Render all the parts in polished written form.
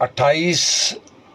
28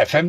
FM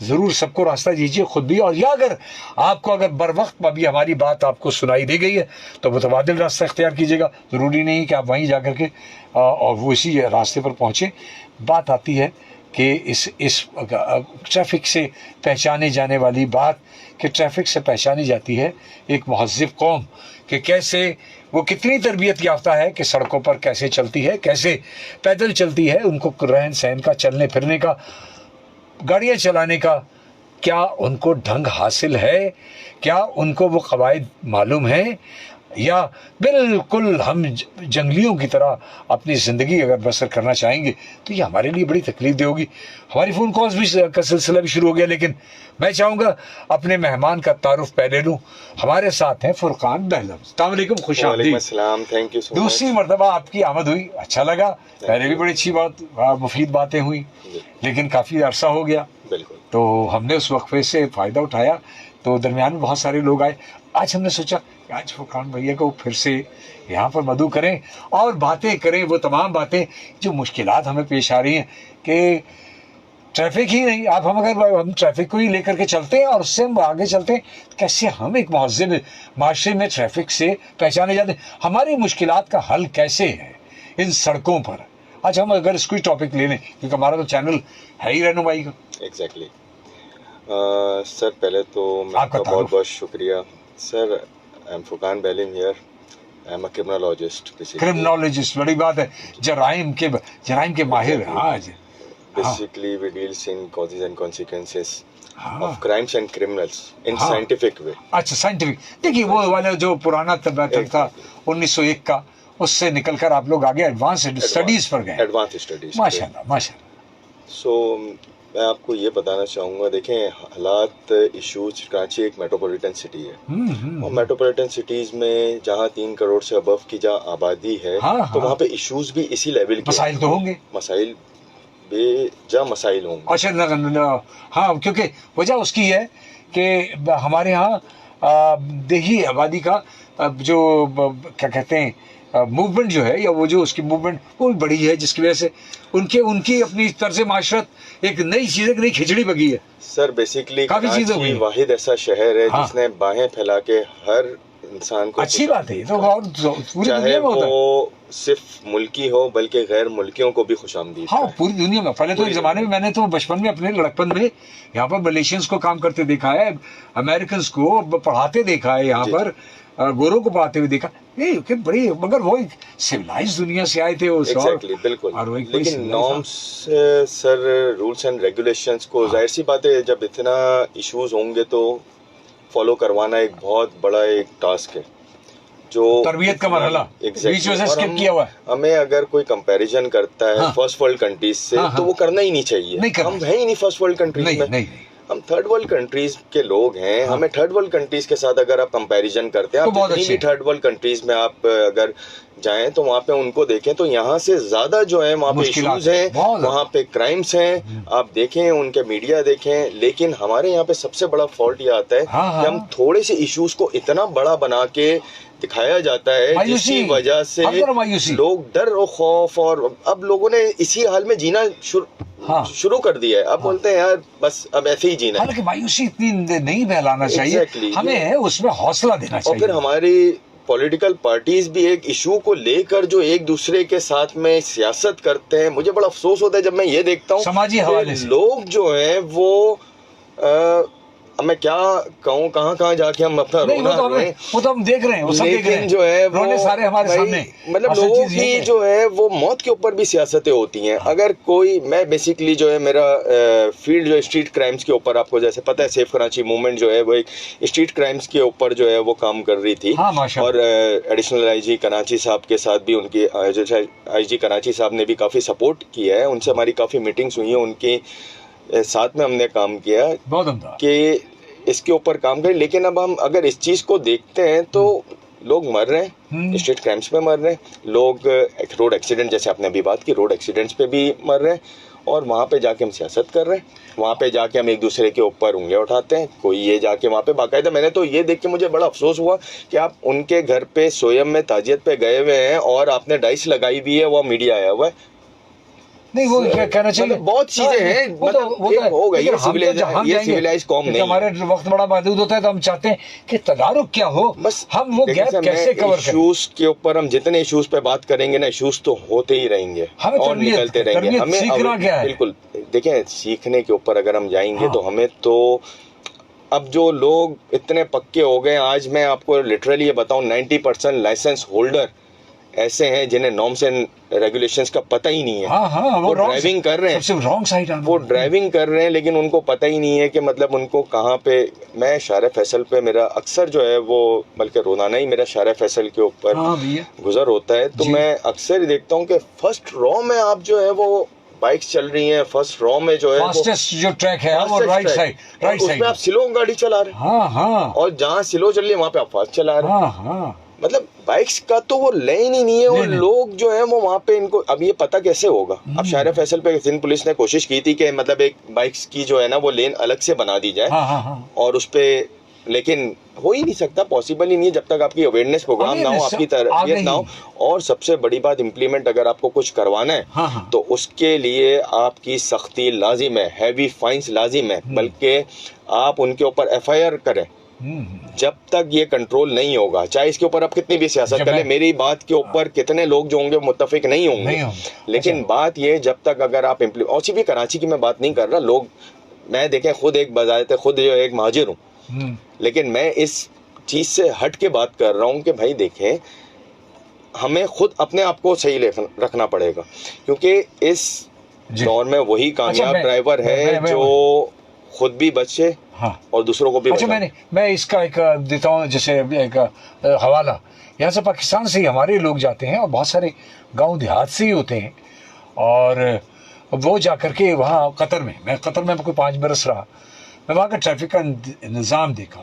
ضرور سب کو راستہ دیجیے خود بھی, اور یا اگر بر وقت ابھی ہماری بات آپ کو سنائی دی گئی ہے تو متبادل راستہ اختیار کیجیے گا. ضروری نہیں کہ آپ وہیں جا کر کے اور وہ اسی راستے پر پہنچیں. بات آتی ہے کہ اس ٹریفک سے پہچانے جانے والی بات, کہ ٹریفک سے پہچانی جاتی ہے ایک مہذب قوم, کہ کیسے وہ کتنی تربیت یافتہ ہے, کہ سڑکوں پر کیسے چلتی ہے, کیسے پیدل چلتی ہے, ان کو رہن سہن کا, چلنے پھرنے کا, گاڑیاں چلانے کا کیا ان کو ڈھنگ حاصل ہے, کیا ان کو وہ قواعد معلوم ہیں, یا بالکل ہم جنگلیوں کی طرح اپنی زندگی اگر بسر کرنا چاہیں گے تو یہ ہمارے لیے بڑی تکلیف دہ ہوگی. ہماری فون کالز بھی کا سلسلہ بھی شروع ہو گیا, لیکن میں چاہوں گا اپنے مہمان کا تعارف پہلے لوں. ہمارے ساتھ ہیں فرقان بہلم. السلام علیکم, خوش آمدید. وعلیکم السلام, تھینک یو سو مچ. دوسری مرتبہ آپ کی آمد ہوئی, اچھا لگا. پہلے بھی بڑی اچھی بات مفید باتیں ہوئی, لیکن کافی عرصہ ہو گیا. بالکل. تو ہم نے اس وقفے سے فائدہ اٹھایا, تو درمیان میں بہت سارے لوگ آئے. آج ہم نے سوچا کہ آج فرقان بھیا کو پھر سے یہاں پر مدعو کریں اور باتیں کریں, وہ تمام باتیں جو مشکلات ہمیں پیش آ رہی ہیں, کہ ٹریفک ہی نہیں, اگر ہم ٹریفک کو ہی لے کر کے چلتے ہیں اور اس سے ہم آگے چلتے ہیں, کیسے ہم ایک مہذب معاشرے میں ٹریفک سے پہچانے جاتے ہیں, ہماری مشکلات کا حل کیسے ہے ان سڑکوں پر. آج ہم اگر اس کو ٹاپک لے لیں, کیونکہ ہمارا تو چینل ہے ہی رہنمائی کا. ایگزیکٹلی. سر پہلے تو میں آپ کا بہت بہت شکریہ. Sir I am Furqan Behlam here. I am a criminologist. Criminologist, بڑی بات ہے, جرائم کے ماہر. ہاں جی. Basically, we deals in causes and consequences of crimes and criminals in scientific way. اچھا, سائنٹیفک. دیکھیے وہ والا جو پرانا میتھڈ تھا 1901 کا, اس سے نکل کر آپ لوگ آگے ایڈوانس اسٹڈیز پر گئے. Advance studies. ماشاء اللہ ماشاء اللہ. سو میں آپ کو یہ بتانا چاہوں گا, دیکھیں حالات ایشوز, کراچی ایک میٹروپولیٹن سٹی ہے, اور میٹروپولیٹن سٹیز میں جہاں 3 کروڑ سے ابو کی جہاں آبادی ہے, تو وہاں پہ ایشوز بھی اسی لیول کے مسائل تو ہوں گے, مسائل بے جا مسائل ہوں گے. اچھا, ہاں, کیونکہ وجہ اس کی ہے کہ ہمارے ہاں دیہی آبادی کا جو کیا کہتے ہیں موومنٹ جو ہے, یا وہ جو اس کی موومنٹ وہ بھی بڑی ہے, جس کی وجہ سے ان کی اپنی طرز معاشرت ایک نئی چیز, ایک نئی کھچڑی پکی ہے. سر بیسیکلی کافی چیزیں ہوئی, واحد ایسا شہر ہے جس نے باہیں پھیلا کے ہر انسان کو, اچھی بات ہے, تو چاہے وہ صرف ملکی ہو بلکہ غیر ملکیوں کو بھی خوش آمدید. ہاں, پوری دنیا میں. پہلے تو ایک زمانے میں نے تو بچپن میں اپنے لڑکپن میں یہاں پر ملیشینز کو کام کرتے دیکھا ہے, امریکنز کو پڑھاتے دیکھا ہے, یہاں پر گوروں کو پڑھاتے ہوئے دیکھا. یہ بڑی, مگر وہ ایک سویلائز دنیا سے آئے تھے وہ. ایگزیکٹلی, بالکل. لیکن norms, sir rules and regulations کو ظاہر سی بات ہے جب اتنا ایشوز ہوں گے تو فالو کروانا ایک بہت بڑا ایک ٹاسک ہے, جو تربیت کا مرحلہ بیچ میں سے اسکپ کیا ہوا ہے. ہمیں اگر کوئی کمپیریزن کرتا ہے فرسٹ ورلڈ کنٹریز سے تو وہ کرنا ہی نہیں چاہیے. ہم ہیں ہی نہیں فرسٹ ورلڈ کنٹریز میں, ہم تھرڈ ورلڈ کنٹریز کے لوگ ہیں. ہمیں تھرڈ ورلڈ کنٹریز کے ساتھ اگر آپ کمپیریزن کرتے ہیں, آپ جتنی بھی تھرڈ ورلڈ کنٹریز میں آپ اگر جائیں تو وہاں پہ ان کو دیکھیں تو یہاں سے زیادہ جو ہے وہاں پہ ایشوز ہیں, وہاں پہ کرائمس ہیں, آپ دیکھیں ان کے میڈیا دیکھیں. لیکن ہمارے یہاں پہ سب سے بڑا فالٹ یہ آتا ہے کہ ہم تھوڑے سے ایشوز کو اتنا بڑا بنا کے دکھایا جاتا ہے جس کی وجہ سے لوگ ڈر و خوف, اور اب لوگوں نے اسی حال میں جینا شروع کر دیا ہے. اب بولتے ہیں یار بس اب ایسے ہی جینا ہے. حالانکہ مایوسی اتنی نہیں بہلانا چاہیے, ہمیں اس میں حوصلہ دینا چاہیے. اور پھر ہماری پولیٹیکل پارٹیز بھی ایک ایشو کو لے کر جو ایک دوسرے کے ساتھ میں سیاست کرتے ہیں, مجھے بڑا افسوس ہوتا ہے جب میں یہ دیکھتا ہوں سماجی حوالے سے لوگ جو ہیں وہ میں کیا کہوں, کہاں جا کے ہم اپنا رونا روئیں. وہ تو ہم دیکھ رہے ہیں, لیکن جو ہے وہ سارے ہمارے سامنے, مطلب لوگوں کی جو ہے وہ موت کے اوپر بھی سیاستیں ہوتی ہیں. اگر کوئی, میں بیسیکلی جو ہے میرا فیلڈ جو اسٹریٹ کرائمز کے اوپر, آپ کو جیسے پتہ ہے سیف کراچی موومنٹ جو ہے وہ ایک اسٹریٹ کرائمز کے اوپر جو ہے وہ کام کر رہی تھی, اور ایڈیشنل آئی جی کراچی صاحب کے ساتھ بھی ان کی آئی جی کراچی صاحب نے بھی کافی سپورٹ کیا ہے, ان سے ہماری کافی میٹنگز ہوئی ہیں, ان کی ساتھ میں ہم نے کام کیا کہ اس کے اوپر کام کریں. لیکن اب ہم اگر اس چیز کو دیکھتے ہیں تو لوگ مر رہے ہیں, اسٹریٹ کرائمس پہ مر رہے ہیں لوگ, روڈ ایکسیڈنٹ جیسے آپ نے ابھی بات کی, روڈ ایکسیڈنٹس پہ بھی مر رہے ہیں, اور وہاں پہ جا کے ہم سیاست کر رہے ہیں, وہاں پہ جا کے ہم ایک دوسرے کے اوپر انگلیاں اٹھاتے ہیں. کوئی یہ جا کے وہاں پہ باقاعدہ, میں نے تو یہ دیکھ کے مجھے بڑا افسوس ہوا کہ آپ ان کے گھر پہ سویم میں تعزیت پہ گئے ہوئے ہیں اور آپ نے ڈائس لگائی ہوئی ہے, وہ میڈیا آیا ہوا ہے. نہیں وہ کہنا چاہیے مطلب بہت چیزیں ہیں، مطلب ایک ہو گئی یہ سویلائز قوم نہیں ہے. ہمارے وقت بڑا محدود ہوتا ہے تو ہم چاہتے ہیں کہ تدارک کیا ہو، بس ہم وہ گیپ کیسے کور کریں. ایشوز کے اوپر ہم جتنے ایشوز پہ بات کریں گے نا، ایشوز تو ہوتے ہی رہیں گے اور نکلتے رہیں گے. ہمیں سیکھنا کیا ہے؟ بالکل دیکھیں، سیکھنے کے اوپر اگر ہم جائیں گے تو ہمیں تو اب جو لوگ اتنے پکے ہو گئے، آج میں آپ کو لٹرلی یہ بتاؤں 90% لائسنس ہولڈر ایسے ہیں جنہیں نارمس اینڈ ریگولیشنز کا پتہ ہی نہیں ہے. وہ ڈرائیونگ کر رہے ہیں، وہ ڈرائیونگ کر رہے ہیں لیکن ان کو پتہ ہی نہیں ہے کہ مطلب ان کو کہاں پہ. میں شارع فیصل پہ میرا اکثر جو ہے وہ، بلکہ روزانہ ہی میرا شارع فیصل کے اوپر گزر ہوتا ہے، تو میں اکثر دیکھتا ہوں کہ فرسٹ رو میں آپ جو ہے وہ بائکس چل رہی ہیں، فرسٹ رو میں جو ہے جو ٹریک ہے وہ رائٹ سائڈ، اس میں آپ سلو گاڑی چلا رہے ہیں، اور جہاں سلو چل رہی ہے وہاں پہ آپ فاسٹ چلا رہے ہیں. مطلب بائکس کا تو وہ لین ہی نہیں ہے، اور لوگ جو ہیں وہ وہاں پہ ان کو اب یہ پتہ کیسے ہوگا. اب شارع فیصل پہ سندھ پولیس نے کوشش کی تھی کہ مطلب ایک بائکس کی جو ہے نا وہ لین الگ سے بنا دی جائے اور اس پہ، لیکن ہو ہی نہیں سکتا، پاسبل ہی نہیں ہے جب تک آپ کی اویئرنیس پروگرام نہ ہو، آپ کی تربیت نہ ہو. اور سب سے بڑی بات، امپلیمنٹ اگر آپ کو کچھ کروانا ہے تو اس کے لیے آپ کی سختی لازم ہے، ہیوی فائنس لازم ہے، بلکہ آپ ان کے اوپر ایف آئی آر کریں. جب تک یہ کنٹرول نہیں ہوگا، چاہے اس کے اوپر آپ کتنی بھی سیاست کر لیں، میری بات کے اوپر کتنے لوگ جو ہوں گے متفق نہیں ہوں گے، لیکن بات یہ جب تک اگر آپ اور صرف کراچی کی میں بات نہیں کر رہا، لوگ، میں دیکھیں خود ایک بذات خود جو ایک مہاجر ہوں، لیکن میں اس چیز سے ہٹ کے بات کر رہا ہوں کہ بھائی دیکھیں، ہمیں خود اپنے آپ کو صحیح رکھنا پڑے گا، کیونکہ اس دور میں وہی کامیاب ڈرائیور ہے جو خود بھی بچے اور دوسروں کو بھی بچے. میں اس کا ایک دیتا ہوں جیسے ایک حوالہ. یہاں سے پاکستان سے ہی ہمارے لوگ جاتے ہیں اور بہت سارے گاؤں دیہات سے ہی ہوتے ہیں، اور وہ جا کر کے وہاں قطر میں کوئی 5 برس رہا، میں وہاں کا ٹریفک کا نظام دیکھا،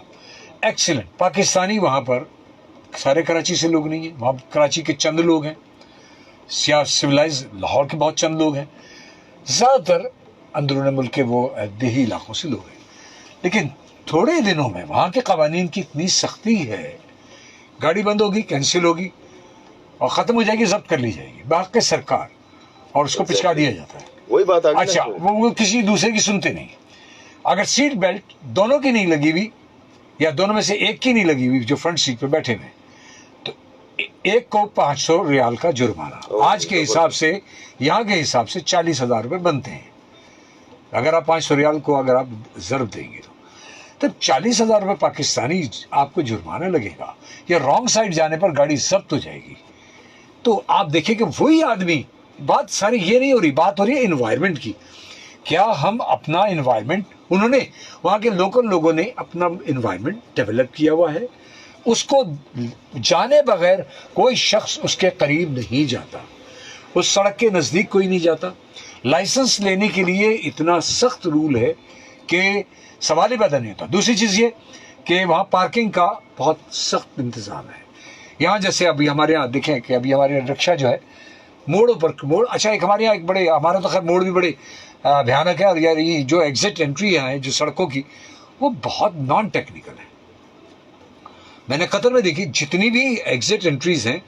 ایکسیلنٹ. پاکستانی وہاں پر سارے کراچی سے لوگ نہیں ہیں، وہاں کراچی کے چند لوگ ہیں، سویلائز لاہور کے بہت چند لوگ ہیں، زیادہ تر اندرون ملک کے وہ دیہی علاقوں سے لوگ ہیں. لیکن تھوڑے دنوں میں وہاں کے قوانین کی اتنی سختی ہے، گاڑی بند ہوگی، کینسل ہوگی اور ختم ہو جائے گی، ضبط کر لی جائے گی باقی سرکار، اور اس کو پچکا دیا جاتا ہے. وہی بات آ گئی. اچھا، وہ کسی دوسرے کی سنتے نہیں. اگر سیٹ بیلٹ دونوں کی نہیں لگی ہوئی یا دونوں میں سے ایک کی نہیں لگی ہوئی جو فرنٹ سیٹ پہ بیٹھے ہوئے، تو ایک کو 500 ریال کا جرمانہ. آج کے حساب سے، یہاں کے حساب سے 40,000 روپے بنتے ہیں. اگر آپ 500 ریال کو اگر آپ ضرب دیں گے تو 40,000 روپے پاکستانی آپ کو جرمانہ لگے گا، یا رانگ سائڈ جانے پر گاڑی ضبط ہو جائے گی. تو آپ دیکھیں کہ وہی آدمی، بات ساری یہ نہیں ہو رہی، بات ہو رہی ہے انوائرمنٹ کی. کیا ہم اپنا انوائرمنٹ، انہوں نے وہاں کے لوکل لوگوں نے اپنا انوائرمنٹ ڈیولپ کیا ہوا ہے، اس کو جانے بغیر کوئی شخص اس کے قریب نہیں جاتا، اس سڑک کے نزدیک کوئی نہیں جاتا. لائسنس لینے کے لیے اتنا سخت رول ہے کہ سوال ہی پیدا نہیں ہوتا. دوسری چیز یہ کہ وہاں پارکنگ کا بہت سخت انتظام ہے. یہاں جیسے ابھی ہمارے یہاں دیکھیں کہ ابھی ہمارے رکشا جو ہے موڑوں پر اچھا، ایک ہمارے یہاں ایک بڑے، ہمارا تو خیر موڑ بھی بڑے بھیانک ہے، اور یار یہ جو ایگزٹ انٹری ہیں جو سڑکوں کی، وہ بہت نان ٹیکنیکل ہے. میں نے قطر میں دیکھی جتنی بھی ایگزٹ انٹریز ہیں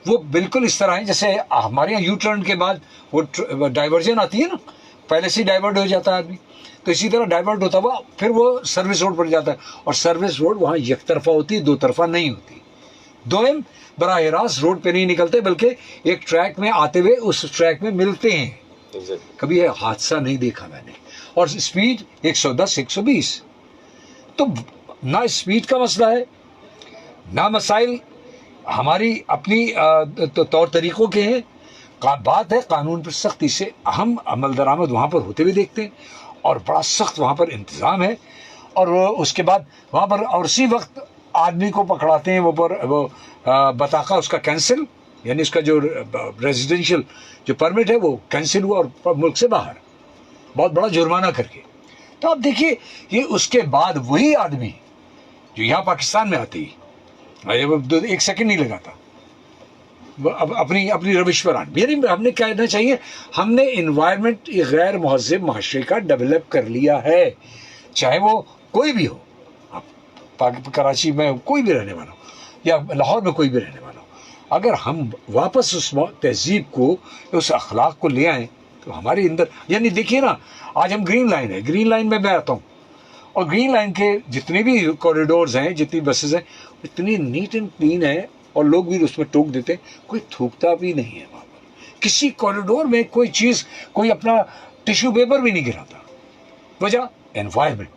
وہ بالکل اس طرح ہیں جیسے ہمارے یہاں یو ٹرن کے بعد وہ ڈائیورژن آتی ہے نا، پہلے سے ہی ڈائیورٹ ہو جاتا ہے آدمی، تو اسی طرح ڈائیورٹ ہوتا ہوا پھر وہ سروس روڈ پر جاتا ہے، اور سروس روڈ وہاں یک طرفہ ہوتی ہے، 2 طرفہ نہیں ہوتی. دوم براہ راست روڈ پہ نہیں نکلتے بلکہ ایک ٹریک میں آتے ہوئے اس ٹریک میں ملتے ہیں. کبھی یہ حادثہ نہیں دیکھا میں نے. اور اسپیڈ 110 120. تو نہ اسپیڈ کا مسئلہ ہے، نہ مسائل ہماری اپنی طور طریقوں کے ہیں. بات ہے قانون پر سختی سے ہم عمل درآمد وہاں پر ہوتے ہوئے دیکھتے ہیں، اور بڑا سخت وہاں پر انتظام ہے. اور اس کے بعد وہاں پر اور اسی وقت آدمی کو پکڑاتے ہیں وہ بطاقہ اس کا کینسل، یعنی اس کا جو ریزیڈینشیل جو پرمٹ ہے وہ کینسل ہوا اور ملک سے باہر، بہت بڑا جرمانہ کر کے. تو آپ دیکھیے یہ اس کے بعد وہی آدمی جو یہاں پاکستان میں آتے ہی 1 سیکنڈ نہیں لگاتا اپنی روش پر آن. یعنی ہم نے کہنا چاہیے ہم نے انوائرمنٹ غیر مہذب معاشرے کا ڈیولپ کر لیا ہے، چاہے وہ کوئی بھی ہو، کراچی میں کوئی بھی رہنے والا ہو یا لاہور میں کوئی بھی رہنے والا ہو. اگر ہم واپس اس تہذیب کو، اس اخلاق کو لے آئیں تو ہمارے اندر یعنی دیکھیے نا آج ہم گرین لائن ہے, گرین لائن میں آتا ہوں اور گرین لائن کے جتنے بھی کوریڈورز ہیں جتنی بسز ہیں اتنی نیٹ اینڈ کلین ہے اور لوگ بھی اس میں ٹوک دیتے ہیں, کوئی تھوکتا بھی نہیں ہے وہاں پر کسی کوریڈور میں کوئی چیز, کوئی اپنا ٹیشو پیپر بھی نہیں گراتا. وجہ انوائرمنٹ.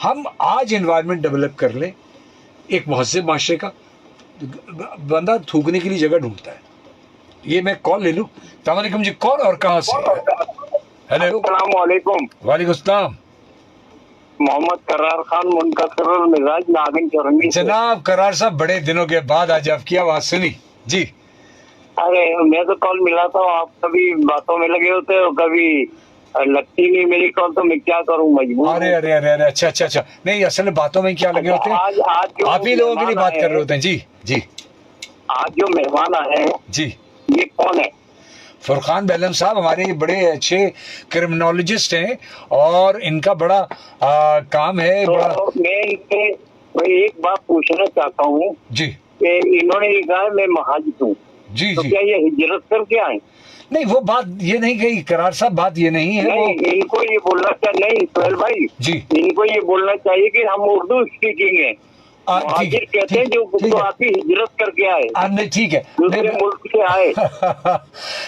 ہم آج انوائرمنٹ ڈیولپ کر لیں ایک مہذب معاشرے کا, بندہ تھوکنے کے لیے جگہ ڈھونڈتا ہے. یہ میں کال لے لوں. السلام علیکم جی, کون اور کہاں سے؟ ہیلو السلام علیکم. وعلیکم السلام. محمد قرار خان منکسر المزاج ناگن چورنگی سے. جناب قرار صاحب بڑے دنوں کے بعد آج آپ کی آواز سنی جی. ارے میں تو کال ملا تھا, آپ کبھی باتوں میں لگے ہوتے ہو, کبھی لگتی نہیں میری کال, تو میں کیا کروں, مجبور. ارے ارے ارے ارے اچھا اچھا اچھا, نہیں اصل میں باتوں میں کیا لگے ہوتے ہیں, آپ ہی لوگوں کے لیے بات کر رہے ہوتے ہیں. جی جی. آج جو مہمان آئے ہیں جی یہ کون ہے؟ فرقان بیلم صاحب ہمارے بڑے اچھے کرمنالوجسٹ ہیں اور ان کا بڑا کام ہے. بڑا میں ان سے ایک بات پوچھنا چاہتا ہوں جی کہ انہوں نے یہ کہا میں مہاجر ہوں, جی تو جی. کیا یہ ہجرت کر کے آئے؟ نہیں وہ بات یہ نہیں کہی قرار صاحب, بات یہ نہیں ہے. وہ نہیں, ان کو یہ بولنا چاہیے, نہیں سہیل بھائی جی ان کو یہ بولنا چاہیے کہ ہم اردو اسپیکنگ ہیں. ٹھیک مہاجر کہتے ہیں جو ٹھیک ہے, آپ کی ہجرت کر کے آئے, نہیں ٹھیک ہے, دوسرے ملک سے آئے.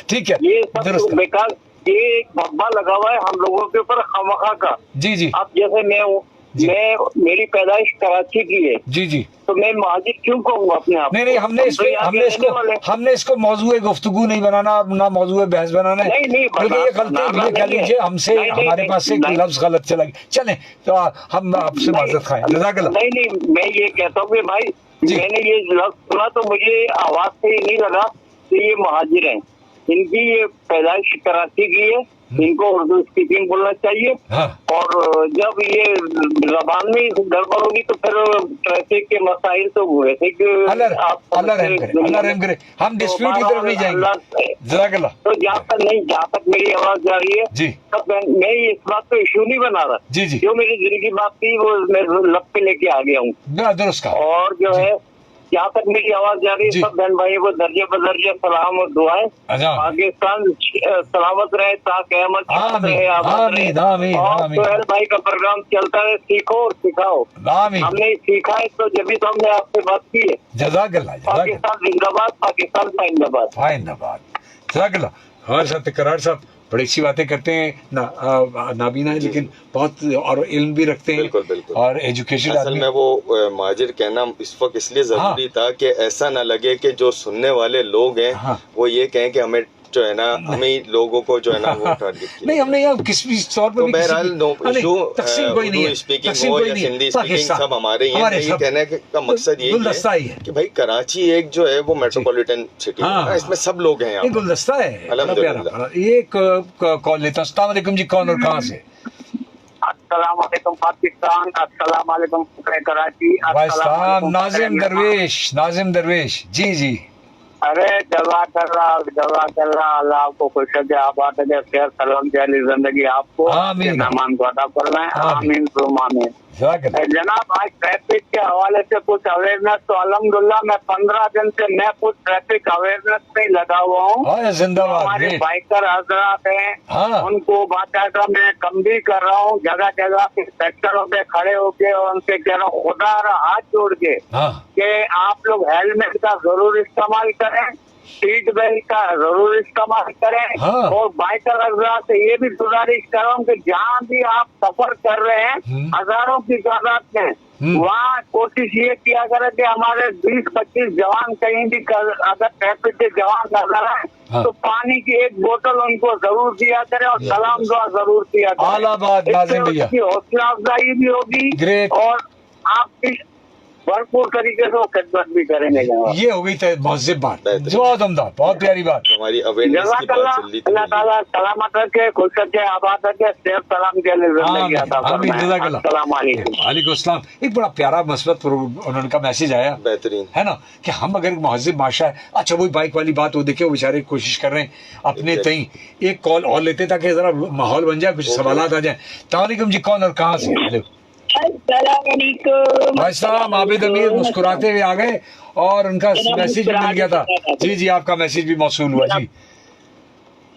ٹھیک ہے یہ سب درست. بیکار, یہ ایک دھبا لگا ہوا ہے ہم لوگوں کے اوپر خواخواہ کا. جی جی اب جیسے میں ہوں, میں میری پیدائش کراچی کی ہے, جی جی. تو میں مہاجر کیوں کہوں اپنے آپ کو؟ نہیں نہیں, ہم نے اس کو موضوع گفتگو نہیں بنانا, نہ موضوع بحث بنانا ہے. نہیں کیونکہ یہ غلطی یہ کہہ لیجیے ہم سے, ہمارے پاس سے کوئی لفظ غلط چلا گیا. چلیں تو ہم آپ سے معذرت خواہیں. جزاک اللہ. نہیں نہیں, میں یہ کہتا ہوں کہ بھائی میں نے یہ لفظ سنا تو مجھے آواز سے یہ نہیں لگا کہ یہ مہاجر ہیں. ان کی یہ پیدائش کراچی کی ہے, ان کو اردو اسپیکنگ بولنا چاہیے. اور جب یہ زبان میں گڑبڑ ہوگی تو پھر ٹریفک کے مسائل تو ویسے اللہ رحم کرے, ہم ڈسپیوٹ کی طرف نہیں جائیں گے. جزاک اللہ. تو جہاں تک میری آواز جا رہی ہے جی, میں اس بات کو ایشو نہیں بنا رہا. جی جی, جو میری دل کی بات تھی وہ میں لب پہ لے کے آ گیا ہوں. درست کہا. اور جو ہے جہاں تک میری آواز جا رہی ہے سب بہن بھائی کو درجے بدرجے سلام اور دعائیں. پاکستان سلامت رہے, تا قیامت رہے, آباد رہے. اور سہیل بھائی کا پروگرام چلتا ہے, سیکھو اور سکھاؤ. ہم نے سیکھا ہے تو جبھی تو ہم نے آپ سے بات کی ہے. جزاک اللہ. پاکستان زندہ باد, پاکستان زندہ باد. زندہ باد. جزاک اللہ. ہمارے ساتھ قرار صاحب بڑی اچھی باتیں کرتے ہیں, نابینا ہے لیکن بہت اور علم بھی رکھتے ہیں. بالکل بالکل. اور ایجوکیشن اصل میں وہ مہاجر کہنا اس وقت اس لیے ضروری تھا کہ ایسا نہ لگے کہ جو سننے والے لوگ ہیں وہ یہ کہیں کہ ہمیں جو ہے نا ہمیں لوگوں کو جو ہے نا وہ ٹارگٹ کیا. نہیں ہم نے یہاں کس بھی طور پر بہرحال تقسیم کوئی نہیں ہے, اسپیکنگ ہو یا ہندی اسپیکنگ سب ہمارے یہ کہنے کا مقصد یہی ہے کہ بھائی کراچی ایک جو ہے وہ میٹروپولیٹن سٹی ہے, اس میں سب لوگ ہیں. یہ گلدستہ ہے. الحمدللہ. ایک کال لیتا ہوں. السلام علیکم جی, کون اور کہاں سے؟ السلام علیکم پاکستان, السلام علیکم کراچی. السلام ناظم درویش. ناظم درویش جی جی. ارے جزاک اللہ, اللہ آپ کو خوش رکھے, آباد رکھے, خیر سلام جعلی زندگی آپ کو مہمان کو عطا فرمائے. آمین ثم آمین. جناب آج ٹریفک کے حوالے سے کچھ اویئرنیس, تو الحمدللہ میں 15 دن سے میں کچھ ٹریفک اویئرنیس میں لگا ہوا ہوں. ہمارے بائکر حضرات ہیں ان کو باقاعدہ میں کم بھی کر رہا ہوں, جگہ جگہ پہ سیکٹروں پہ کھڑے ہو کے, اور ان سے کہہ رہا ہوں خدا رہا ہاتھ جوڑ کے کہ آپ لوگ ہیلمٹ کا ضرور استعمال کریں, سیٹ بیلٹ کا ضرور استعمال کریں. اور بائکر حضرات سے یہ بھی گزارش کر رہا ہوں کہ جہاں بھی آپ سفر کر رہے ہیں ہزاروں کی تعداد میں, وہاں کوشش یہ کیا کرے کہ ہمارے 20-25 جوان کہیں بھی اگر ٹریفک کے جوان نظر آئے تو پانی کی ایک بوتل ان کو ضرور دیا کرے اور سلام دعا ضرور کیا کرے. اس سے اس کی حوصلہ افزائی بھی ہوگی اور آپ کی بھرپور طریقے سے وہ خدمت بھی کریں گے. یہ ہو گئی مہذب بات, بہت عمدہ, بہت پیاری بات. ہماری اویئرنیس کی بات چل رہی تھی. اللہ تعالیٰ سلامت رکھے, خوش رکھے, آباد رکھے, صحت سلام کے لیے زندگی عطا فرمائے. السلام علیکم. وعلیکم السلام. ایک بڑا پیارا مثبت انہوں کا میسج آیا, بہترین ہے نا, کہ ہم اگر مہذب معاشرہ ہے. اچھا وہی بائک والی بات وہ دیکھے, وہ بیچارے کوشش کر رہے ہیں اپنے تئیں. ایک کال اور لیتے تاکہ ذرا ماحول بن جائے, کچھ سوالات آ جائیں. السلام علیکم جی, کون اور کہاں سے؟ السلام علیکم. بھائی صاحب عابد امیر مسکراتے ہوئے آ گئے اور ان کا میسج بھی مل گیا تھا. جی جی, آپ کا میسج بھی موصول ہوا. جی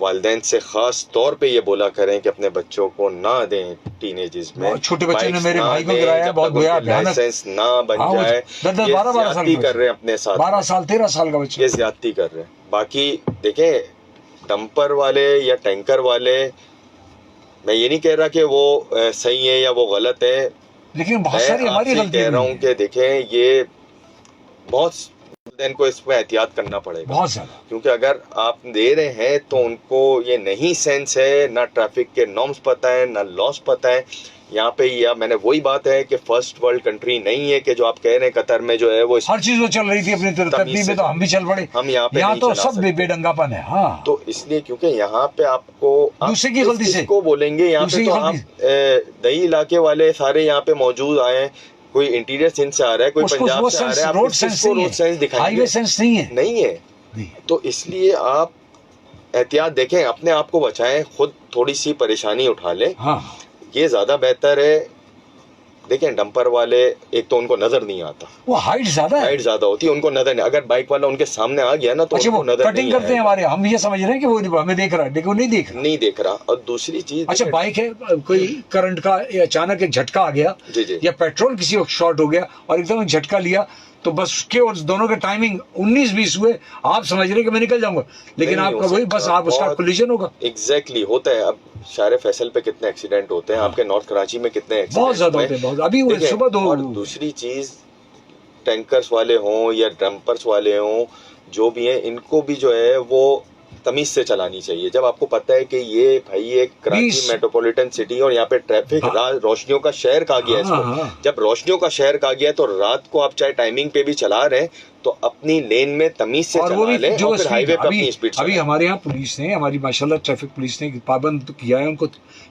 والدین سے خاص طور پہ یہ بولا کریں کہ اپنے بچوں کو نہ دیں ٹین ایجز میں. چھوٹے بچے نے میرے بھائی کو گرایا ہے, بہت بھیانک لائسنس نہ بن جائے. 12 زیادتی کر رہے ہیں اپنے ساتھ, 12 سال 13 سال کا بچہ, یہ زیادتی کر رہے ہیں. باقی دیکھیں ڈمپر والے یا ٹینکر والے, میں یہ نہیں کہہ رہا کہ وہ صحیح ہے یا وہ غلط ہے, لیکن بہت ساری ہماری غلطی کہہ رہا ہوں کہ دیکھیں یہ بہت والدین کو اس میں احتیاط کرنا پڑے گا بہت زیادہ, کیونکہ اگر آپ دے رہے ہیں تو ان کو یہ نہیں سینس ہے, نہ ٹریفک کے نارمز پتہ ہے, نہ لاس پتہ ہے. یہاں پہ یا میں نے وہی بات ہے کہ فرسٹ ورلڈ کنٹری نہیں ہے کہ جو آپ کہہ رہے ہیں قطر میں جو ہے وہ ہر چیز وہ چل رہی تھی اپنی ترتیب میں, تو ہم بھی چل پڑے. ہم یہاں پہ تو سب بے ڈنگا پن ہے. ہاں تو اس لیے کیونکہ یہاں پہ آپ کو دوسرے کی غلطی سے کو بولیں گے, یہاں پہ تو آپ دہی علاقے والے سارے یہاں پہ موجود آئے ہیں, کوئی انٹیریئر سندھ سے آ رہا ہے, کوئی پنجاب سے آ رہا ہے, روڈ سینس دکھائیں گے نہیں ہے. تو اس لیے آپ احتیاط دیکھیں, اپنے آپ کو بچائیں, خود تھوڑی سی پریشانی اٹھا لیں, یہ زیادہ بہتر ہے. دیکھیں ڈمپر والے ایک تو ان کو نظر نہیں آتا, وہ ہائٹ زیادہ ہوتی ہے, ان کو نظر نہیں. اگر بائک والا ان کے سامنے آ گیا نا تو وہ کٹنگ کرتے ہیں ہمارے, ہم یہ سمجھ رہے ہیں کہ وہ ہمیں دیکھ رہا ہے, لیکن وہ نہیں دیکھ رہا. اور دوسری چیز, اچھا بائک ہے, کوئی کرنٹ کا اچانک ایک جھٹکا آ گیا, یا پیٹرول کسی وقت شارٹ ہو گیا اور ایک دم جھٹکا لیا, تو بس اس کے اور دونوں کے ٹائمنگ 19-20 ہوئے, آپ سمجھ رہے ہیں کہ میں نکل جاؤں گا, لیکن آپ کا وہی بس آپ اس کا کولیجن ہوگا. ایگزیکٹلی ہوتا ہے. اب شارع فیصل پہ کتنے ایکسیڈنٹ ہوتے ہیں, آپ کے نارتھ کراچی میں کتنے ایکسیڈنٹ بہت زیادہ ہوتے ہیں, ابھی صبح 2. اور دوسری چیز ٹینکرز والے ہوں یا ڈمپرز والے ہوں, جو بھی ہیں, ان کو بھی جو ہے وہ تمیز سے چلانی چاہیے. جب آپ کو پتہ ہے کہ یہ بھائی ایک کراچی میٹروپولیٹن سٹی اور یہاں پہ ٹریفک روشنیوں کا شہر کہا گیا ہے اس کو, جب روشنیوں کا شہر کہا گیا تو رات کو آپ چاہے ٹائمنگ پہ بھی چلا رہے ہیں تو اپنی لین میں تمیز سے چلا لیں, اور پھر ہائی وے پہ اپنی اسپیڈ. ابھی ہمارے یہاں پولیس نے, ہماری ماشاءاللہ ٹریفک پولیس نے پابند کیا ہے ان کو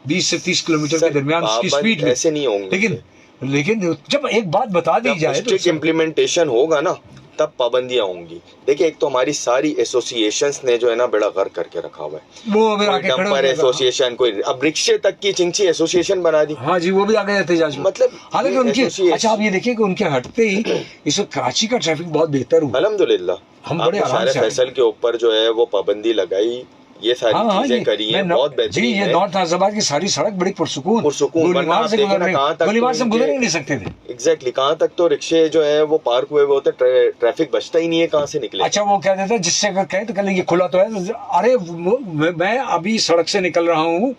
20 سے 30 کلومیٹر کے درمیان اس کی اسپیڈ ایسے نہیں ہوں گے, لیکن جب ایک بات بتا دی جائے تو امپلیمنٹیشن ہوگا نا تب پابندیاں ہوں گی. دیکھیں ایک تو ہماری ساری ایسوسیشنز نے جو ہے نا بیڑا غرق کر کے رکھا ہوا ہے, وہ ڈمپر ایسوسیشن, کوئی اب رکشے تک کی چنچی ایسوسیشن بنا دی. ہاں جی, وہ بھی آگے احتجاج میں, مطلب حالانکہ ان کی, اچھا آپ یہ دیکھیں کہ ان کے ہٹتے ہی اس وقت کراچی کا ٹریفک بہت بہتر ہوا الحمدللہ. ہم بڑے آرام سے, شارع فیصل کے اوپر جو ہے وہ پابندی لگائی, یہ ساری چیزیں کری ہیں, بہت بہترین. جی, یہ نارتھ نازیب آباد کی ساری سڑک بڑی پرسکون, گولیمار سے گزر ہی نہیں سکتے تھے. ایگزیکٹلی, کہاں تک تو رکشے جو ہے وہ پارک ہوئے ہوتے, ٹریفک بچتا ہی نہیں ہے, کہاں سے نکلے. اچھا وہ کہہ دیتا ہے جس سے اگر کہیں تو کہیں یہ کھلا تو ہے, ارے میں ابھی سڑک سے نکل رہا ہوں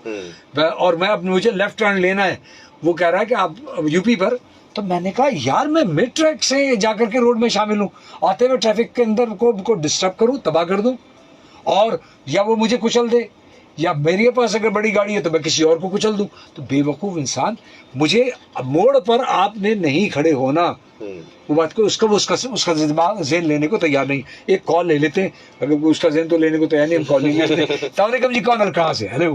اور میں اب مجھے لیفٹ ٹرن لینا ہے, وہ کہہ رہا ہے کہ آپ یو پی پر, تو میں نے کہا یار میں مڈ ٹریک سے جا کر کے روڈ میں شامل ہوں, آتے ہوئے ٹریفک کے اندر کو ڈسٹرب کروں, تباہ کر دوں, اور یا وہ مجھے کچل دے, یا میرے پاس اگر بڑی گاڑی ہے تو میں کسی اور کو کچل دوں. تو بے وقوف انسان, مجھے موڑ پر آپ نے نہیں کھڑے ہونا, وہ بات کو اس کا ذہن لینے کو تیار نہیں. ایک کال لے لیتے ہیں, اگر اس کا ذہن تو لینے کو تیار نہیں, ہم کال نہیں لیتے. السلام علیکم جی, کون اور کہاں سے؟ ہیلو.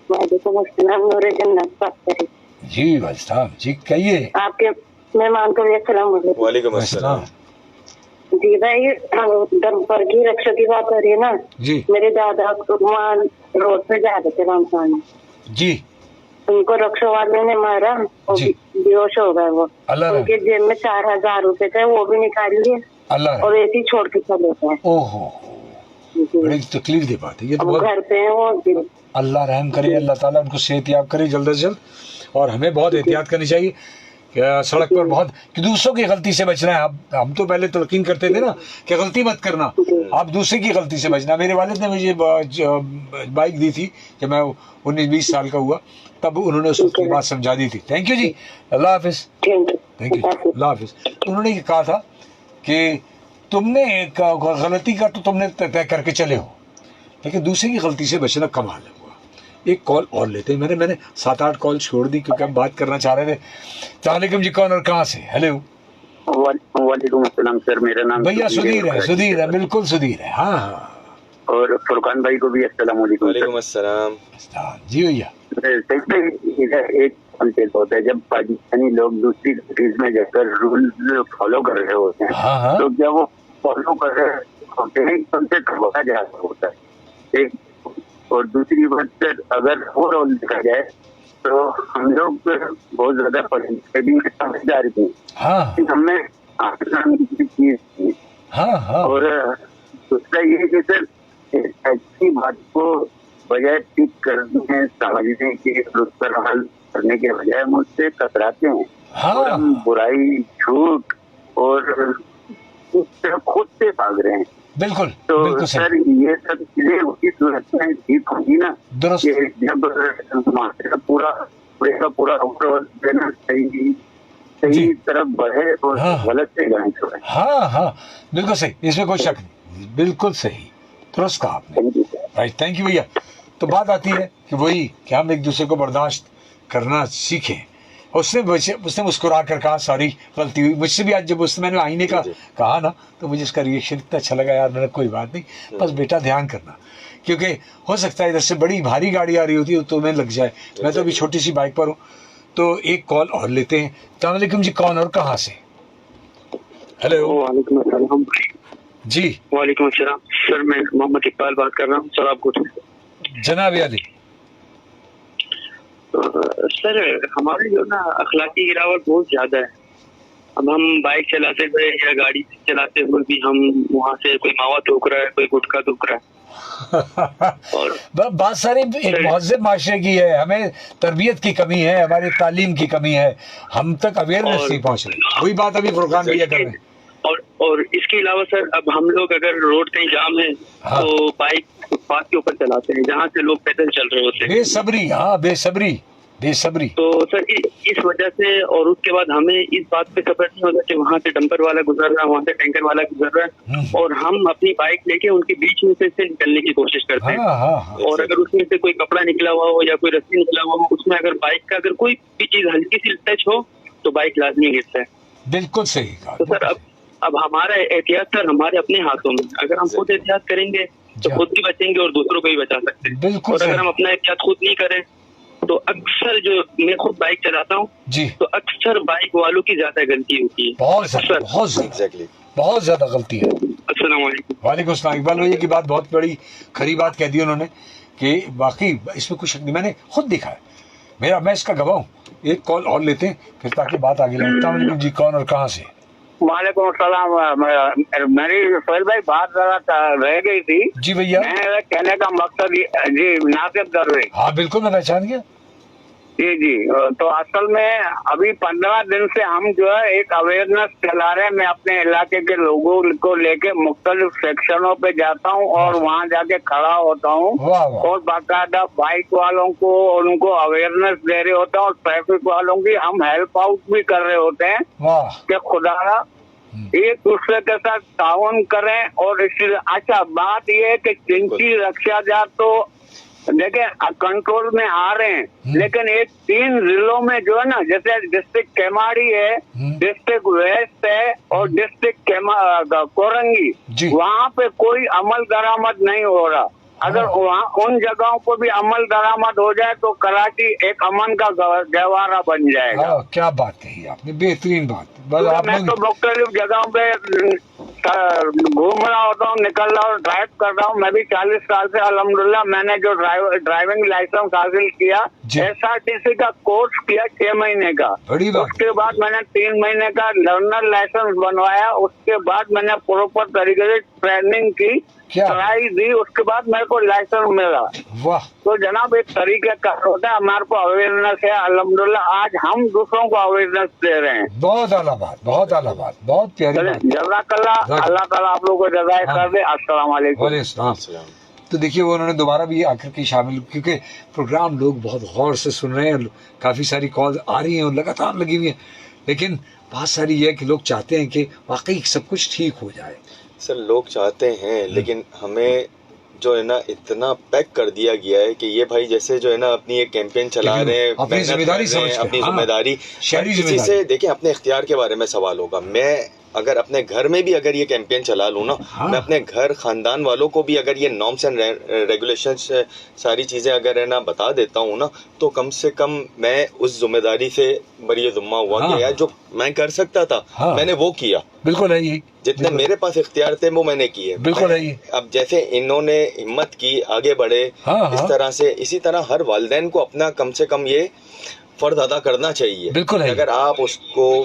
وعلیکم السلام, نور جنت بات کر رہی. جی بھائی صاحب, جی کہیے. آپ کے مہمان کو بھی السلام علیکم. وعلیکم السلام. جی بھائی, ڈمپر کی رکشا کی بات ہو رہی ہے نا, جی میرے دادا وہاں روڈ پہ جا رہے تھے رامسان, جی ان کو رکشا والے نے مارا, بے ہوش ہو گئے وہ, ان کے جیب میں 4,000 روپے تھے, وہ بھی نکال لیے اور ایسے ہی چھوڑ کے چلے گئے. اوہو, بڑی تکلیف دہ بات ہے یہ تو. گھر پہ ہیں وہ, اللہ رحم کرے, اللہ تعالیٰ ان کو صحت یاب کرے جلد از جلد. اور ہمیں بہت احتیاط کرنی چاہیے سڑک پر, بہت کہ دوسروں کی غلطی سے بچنا ہے. ہم تو پہلے تلقین کرتے تھے نا کہ غلطی مت کرنا, آپ دوسرے کی غلطی سے بچنا. میرے والد نے مجھے بائک دی تھی جب میں 19-20 سال کا ہوا, تب انہوں نے اس کی بات سمجھا دی تھی. تھینک یو جی, اللہ حافظ. تھینک یو, اللہ حافظ. انہوں نے یہ کہا تھا کہ تم نے غلطی کا تو تم نے طے کر کے چلے ہو, لیکن دوسرے کی غلطی سے بچنا کمال ہے. ایک کال اور لیتے ہیں, میں نے 7-8 کال چھوڑ دی کیونکہ ہم بات کرنا چاہ رہے تھے. السلام علیکم جی, کون اور کہاں سے؟ ہیلو. وعلیکم السلام سر, میرا نام بھیا سدھیر ہے, بالکل سدھیر ہے. ہاں ہاں, اور فرقان بھائی کو بھی السلام علیکم. وعلیکم السلام. جی بھیا. ایک کنسیپٹ ہوتا ہے, جب پاکستانی لوگ دوسری کنٹریز میں جا کر رولز فالو کر رہے ہوتے ہیں تو کیا وہ فالو کر رہے ہوتے ہیں ان سے کروایا جا رہا ہوتا ہے. اور دوسری بات سر, اگر وہ رول دیکھا جائے تو ہم لوگ بہت زیادہ سمجھدار تھے, ہمیں چیز تھی. اور دوسرا یہ کہ سر ایسی بات کو بجائے ٹھیک کرنے سمجھنے کے اس پر حل کرنے کے بجائے مجھ سے کتراتے ہیں. اور ہم برائی جھوٹ اور اس طرح خود سے بھاگ رہے ہیں. بالکل. تو سر یہ سب چیزیں اسی صورت میں ٹھیک ہوگی نا کہ جب معاشرہ پورا دینا صحیح طرف بڑھے اور غلط سے جائیں. ہاں بالکل صحیح, اس میں کوئی شک نہیں, بالکل صحیح, درست کہا آپ نے. رائٹ, تھینک یو بھیا. تو بات آتی ہے کہ وہی کہ ہم ایک دوسرے کو برداشت کرنا سیکھیں. اس نے مسکرا کر کہا سوری غلطی ہوئی مجھ سے بھی. آج جب اس نے میں نے آئینے کا کہا نا تو مجھے اس کا ریئیکشن اتنا اچھا لگا, یار میں نے کوئی بات نہیں, بس بیٹا دھیان کرنا, کیونکہ ہو سکتا ہے ادھر سے بڑی بھاری گاڑی آ رہی ہوتی ہے تو میں لگ جائے. میں تو ابھی چھوٹی سی بائک پر ہوں. تو ایک کال اور لیتے ہیں. السلام علیکم جی, کون اور کہاں سے؟ ہیلو. وعلیکم السلام. جی وعلیکم السلام سر, میں محمد اقبال بات کر رہا ہوں سر. آپ کو جناب علی سر, ہمارے جو نا اخلاقی گراوٹ بہت زیادہ ہے. اب ہم بائک چلاتے ہوئے یا گاڑی چلاتے ہوئے بھی ہم وہاں سے کوئی ماوا تھوک رہا ہے, کوئی گٹکا تھوک رہا ہے. اور بات ساری ایک مہذب معاشرے کی ہے. ہمیں تربیت کی کمی ہے, ہماری تعلیم کی کمی ہے, ہم تک اویئرنیس نہیں پہنچ رہی. وہی بات ابھی فرقان بھیا کر رہے ہیں. اور اس کے علاوہ سر, اب ہم لوگ اگر روڈ کہیں جام ہے تو بائک فٹ پاتھ کے اوپر چلاتے ہیں جہاں سے لوگ پیدل چل رہے ہوتے ہیں. بے صبری, ہاں بے صبری. تو سر اس وجہ سے, اور اس کے بعد ہمیں اس بات پہ خبر نہیں ہوتا کہ وہاں سے ڈمپر والا گزر رہا ہے, وہاں سے ٹینکر والا گزر رہا ہے, اور ہم اپنی بائک لے کے ان کے بیچ میں سے نکلنے کی کوشش کرتے ہیں. اور اگر اس میں سے کوئی کپڑا نکلا ہوا ہو یا کوئی رسی نکلا ہوا ہو, اس میں اگر بائک کا اگر کوئی بھی چیز ہلکی سی ٹچ ہو تو بائک لازمی گرتا ہے. بالکل صحیح کہا. تو سر اب ہمارا احتیاط سر ہمارے اپنے ہاتھوں میں. اگر ہم خود احتیاط کریں گے تو خود بھی بچیں گے اور دوسروں کو بھی بچا سکتے ہیں. اور اگر ہم اپنا احتیاط خود نہیں کریں تو اکثر, جو میں خود بائک چلاتا ہوں جی, تو اکثر بائک والوں کی زیادہ غلطی ہوتی ہے. بہت زیادہ غلطی ہے. السلام علیکم. وعلیکم السلام. اقبال بھائی کی بات بہت بڑی کھری بات کہہ دی انہوں نے کہ واقعی اس میں کچھ شک نہیں. میں نے خود دیکھا ہے, میں اس کا گواہ ہوں. ایک کال اور لیتے ہیں پھر تاکہ بات آگے لائیں. السلام علیکم جی, کون اور کہاں سے؟ وعلیکم السلام. میری سہیل بھائی بات ذرا رہ گئی تھی. جی بھیا. کہنے کا مقصد جی ناصر درویش. ہاں بالکل, میں پہچان گیا. جی تو اصل میں ابھی 15 دن سے ہم جو ہے ایک اویئرنیس چلا رہے ہیں. میں اپنے علاقے کے لوگوں کو لے کے مختلف سیکشنوں پہ جاتا ہوں اور وہاں جا کے کھڑا ہوتا ہوں اور باقاعدہ بائک والوں کو ان کو اویئرنیس دے رہے ہوتے ہیں اور ٹریفک والوں کی ہم ہیلپ آؤٹ بھی کر رہے ہوتے ہیں کہ خدا ایک دوسرے کے ساتھ تعاون کریں. اور اچھا بات یہ ہے کہ جنسی رکشا جات تو دیکھیں کنٹرول میں آ رہے ہیں, لیکن ایک 3 ضلعوں میں جو ہے نا, جیسے ڈسٹرکٹ کیماڑی ہے, ڈسٹرکٹ ویسٹ ہے اور ڈسٹرکٹ کورنگی, وہاں پہ کوئی عمل درآمد نہیں ہو رہا. اگر وہاں ان جگہوں کو بھی عمل درآمد ہو جائے تو کراچی ایک امن کا گہوارہ بن جائے گا. کیا بات کہی آپ نے, بہترین بات. میں تو مختلف جگہوں پہ گھوم رہا ہوتا ہوں, نکل رہا ہوں, ڈرائیو کر رہا ہوں. میں بھی 40 سال سے الحمدللہ میں نے جو ڈرائیونگ لائسنس حاصل کیا, SRTC کا کورس کیا 6 مہینے کا. اس کے بعد میں نے 3 مہینے کا لرنر لائسنس بنوایا. اس کے بعد میں نے پراپر طریقے سے ٹریننگ کی, ٹرائی دی, اس کے بعد میرے کو لائسنس ملا. تو جناب ایک طریقہ کار ہوتا ہے, ہمارے کو اویئرنیس ہے الحمدللہ. آج ہم دوسروں کو اویئرنیس دے رہے ہیں. بہت اعلیٰ بات, بہت اعلیٰ بات, بہت پیاری بات. جزاک اللہ, اللہ تعالیٰ آپ لوگوں کو جزائے کر دے. السلام علیکم. وعلیکم السلام. تو دیکھیے وہ انہوں نے دوبارہ بھی آ کر کے شامل, کیونکہ پروگرام لوگ بہت غور سے سن رہے ہیں, کافی ساری کال آ رہی ہیں اور لگاتار لگی ہوئی ہیں, لیکن بات ساری یہ ہے کہ لوگ چاہتے ہیں کہ واقعی سب کچھ ٹھیک ہو جائے. سر لوگ چاہتے ہیں, لیکن ہمیں جو ہے نا اتنا پیک کر دیا گیا ہے کہ یہ بھائی جیسے جو ہے نا اپنی ایک کیمپین چلا رہے ہیں, اپنی ذمہ داری شہری کسی سے دیکھیں اپنے اختیار کے بارے میں سوال ہوگا. میں اگر اپنے گھر میں بھی اگر یہ کیمپین چلا لوں نا, میں اپنے گھر خاندان والوں کو بھی اگر یہ نارمس اینڈ ریگولیشنز ساری چیزیں اگر ہے نا بتا دیتا ہوں نا, تو کم سے کم میں اس ذمہ داری سے بری ذمہ ہوا کہ یار جو میں کر سکتا تھا میں نے وہ کیا. بالکل ہے, جتنے میرے پاس اختیار تھے وہ میں نے کیے. بالکل ہے. اب جیسے انہوں نے ہمت کی, آگے بڑھے, اس طرح سے اسی طرح ہر والدین کو اپنا کم سے کم یہ فرض ادا کرنا چاہیے. بالکل ہے. اگر آپ اس کو